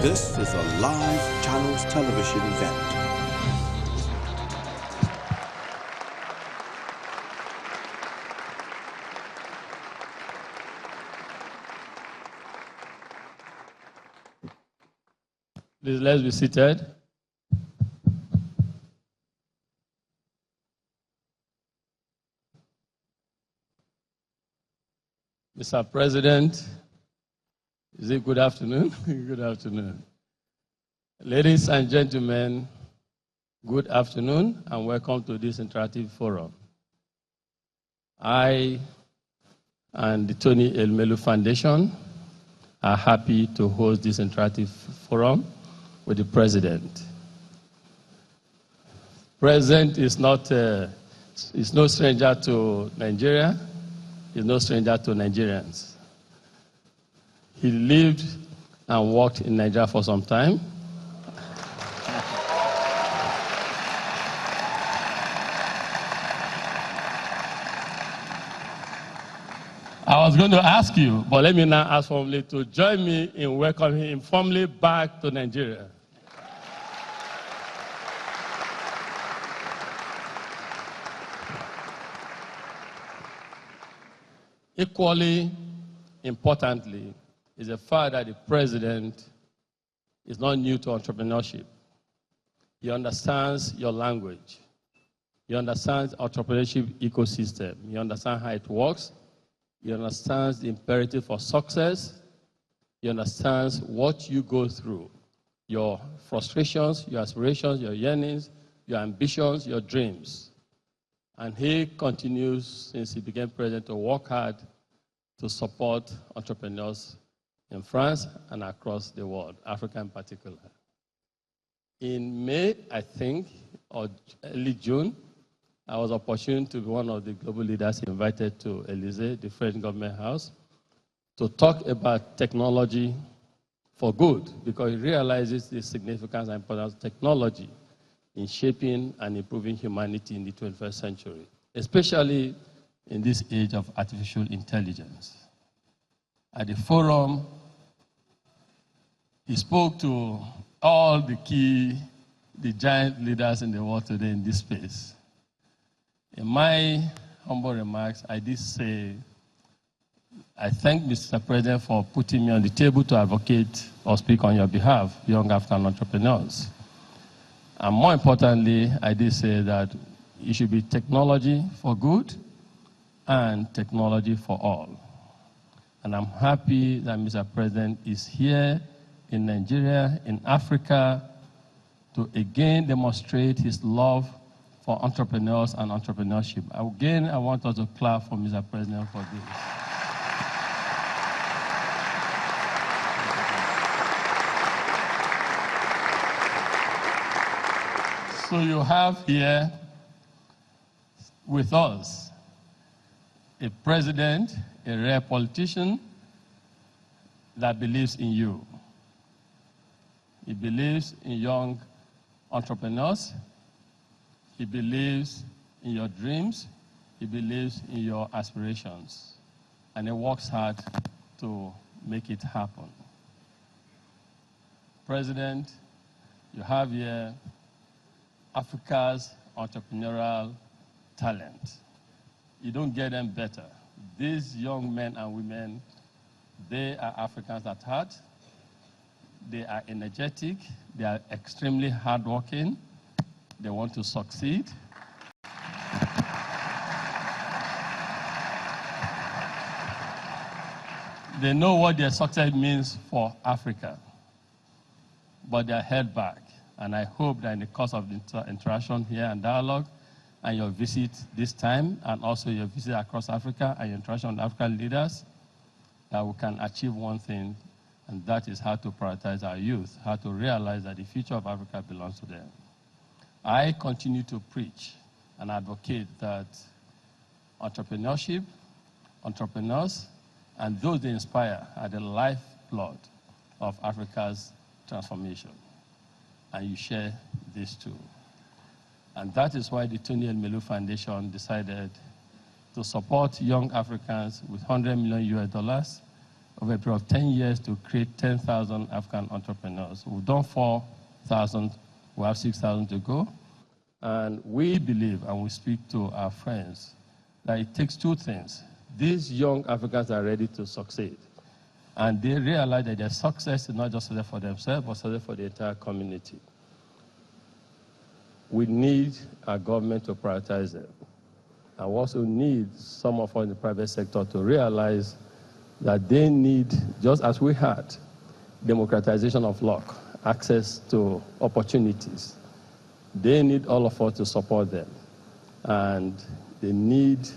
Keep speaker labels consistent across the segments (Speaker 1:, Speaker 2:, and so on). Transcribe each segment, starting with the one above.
Speaker 1: This is a live Channels Television event.
Speaker 2: Please, let's be seated. Mr. President, is it good afternoon? Good afternoon. Ladies and gentlemen, good afternoon and welcome to this interactive forum. I and the Tony Elumelu Foundation are happy to host this interactive forum with the President. President is no stranger to Nigeria. He's no stranger to Nigerians. He lived and worked in Nigeria for some time. I was going to ask you, but let me now ask formally to join me in welcoming him formally back to Nigeria. Equally importantly is the fact that the President is not new to entrepreneurship. He understands your language. He understands the entrepreneurship ecosystem. He understands how it works. He understands the imperative for success. He understands what you go through, your frustrations, your aspirations, your yearnings, your ambitions, your dreams. And he continues, since he became president, to work hard to support entrepreneurs in France and across the world, Africa in particular. In May, I think, or early June, I was opportune to be one of the global leaders invited to Élysée, the French government house, to talk about technology for good, because he realizes the significance and importance of technology in shaping and improving humanity in the 21st century, especially in this age of artificial intelligence. At the forum, he spoke to all the giant leaders in the world today in this space. In my humble remarks, I did say, I thank Mr. President for putting me on the table to advocate or speak on your behalf, young African entrepreneurs. And more importantly, I did say that it should be technology for good and technology for all. And I'm happy that Mr. President is here in Nigeria, in Africa, to again demonstrate his love for entrepreneurs and entrepreneurship. Again, I want us to clap for Mr. President for this. So you have here with us a president, a rare politician that believes in you. He believes in young entrepreneurs. He believes in your dreams. He believes in your aspirations. And he works hard to make it happen. President, you have here Africa's entrepreneurial talent. You don't get them better. These young men and women, they are Africans at heart. They are energetic. They are extremely hardworking. They want to succeed. They know what their success means for Africa, but they are held back. And I hope that in the course of the interaction here and dialogue, and your visit this time, and also your visit across Africa and your interaction with African leaders, that we can achieve one thing, and that is how to prioritize our youth, how to realize that the future of Africa belongs to them. I continue to preach and advocate that entrepreneurship, entrepreneurs, and those they inspire are the lifeblood of Africa's transformation. And you share this too. And that is why the Tony Elumelu Foundation decided to support young Africans with $100 million over a period of 10 years to create 10,000 African entrepreneurs. We've done 4,000, we have 6,000 to go. And we believe, and we speak to our friends, that it takes two things. These young Africans are ready to succeed. And they realize that their success is not just for themselves, but for the entire community. We need our government to prioritize them. And we also need some of us in the private sector to realize that they need, just as we had, democratization of luck, access to opportunities. They need all of us to support them. And they need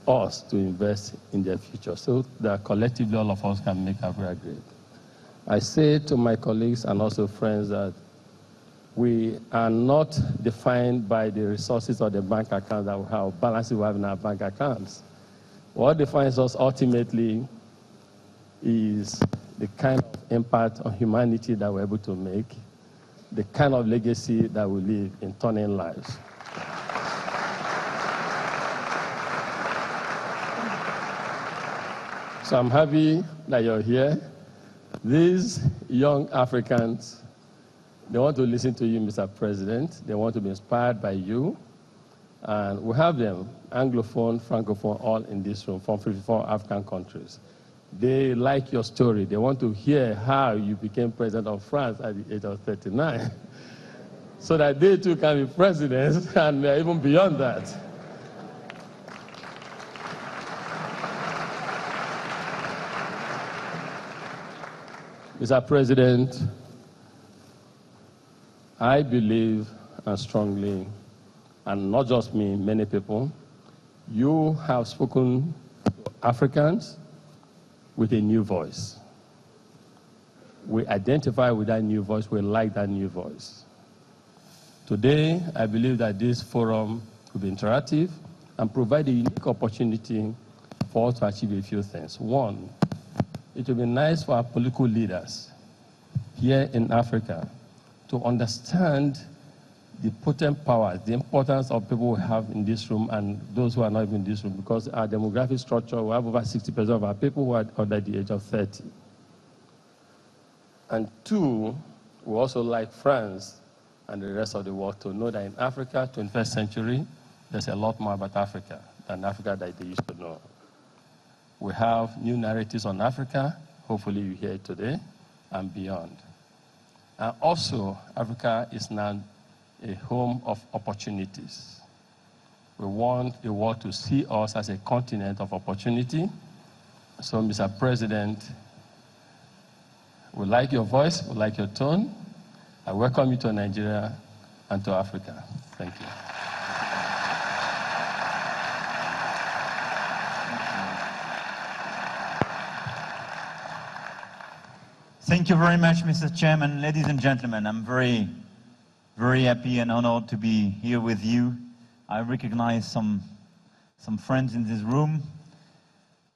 Speaker 2: us to invest in their future so that collectively all of us can make Africa great. I say to my colleagues and also friends that we are not defined by the resources or the bank accounts that we have, balances we have in our bank accounts. What defines us ultimately is the kind of impact on humanity that we're able to make, the kind of legacy that we leave in turning lives. So I'm happy that you're here. These young Africans, they want to listen to you, Mr. President. They want to be inspired by you. And we have them, Anglophone, Francophone, all in this room from 54 African countries. They like your story. They want to hear how you became president of France at the age of 39, so that they too can be presidents and even beyond that. Mr. President, I believe and strongly, and not just me, many people, you have spoken to Africans with a new voice. We identify with that new voice, we like that new voice. Today, I believe that this forum will be interactive and provide a unique opportunity for us to achieve a few things. One, it will be nice for our political leaders here in Africa to understand the potent power, the importance of people we have in this room and those who are not even in this room, because our demographic structure, we have over 60% of our people who are under the age of 30. And two, we also like France and the rest of the world to know that in Africa, 21st century, there's a lot more about Africa than Africa that they used to know. We have new narratives on Africa, hopefully you hear it today, and beyond. And also, Africa is now a home of opportunities. We want the world to see us as a continent of opportunity. So, Mr. President, we like your voice, we like your tone. I welcome you to Nigeria and to Africa. Thank you.
Speaker 3: Thank you very much, Mr. Chairman. Ladies and gentlemen, I'm very happy and honored to be here with you. I recognize some friends in this room.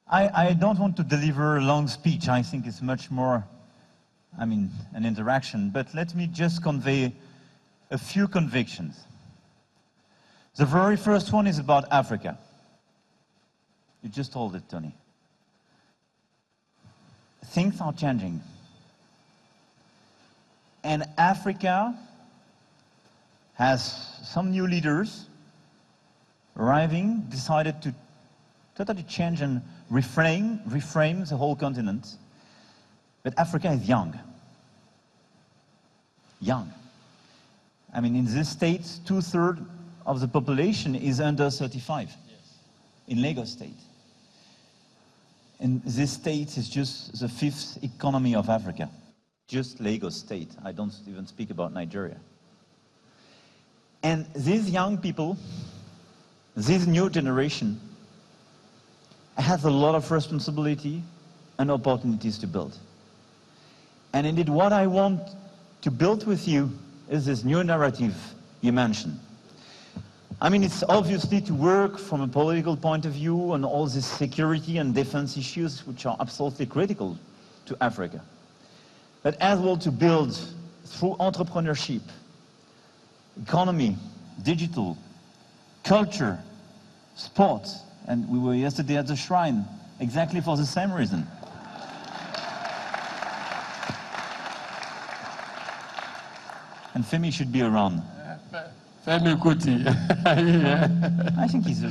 Speaker 3: I don't want to deliver a long speech. I think it's much more, an interaction. But let me just convey a few convictions. The very first one is about Africa. You just told it, Tony. Things are changing. And Africa has some new leaders arriving, decided to totally change and reframe the whole continent. But Africa is young. Young. In this state, 2/3 of the population is under 35. Yes. In Lagos State. And this state is just the 5th economy of Africa. Just Lagos State. I don't even speak about Nigeria. And these young people, this new generation, has a lot of responsibility and opportunities to build. And indeed, what I want to build with you is this new narrative you mentioned. It's obviously to work from a political point of view on all these security and defense issues, which are absolutely critical to Africa. But as well to build through entrepreneurship, economy, digital, culture, sports, and we were yesterday at the shrine exactly for the same reason. And Femi should be around.
Speaker 2: Femi Kuti.
Speaker 3: I think he's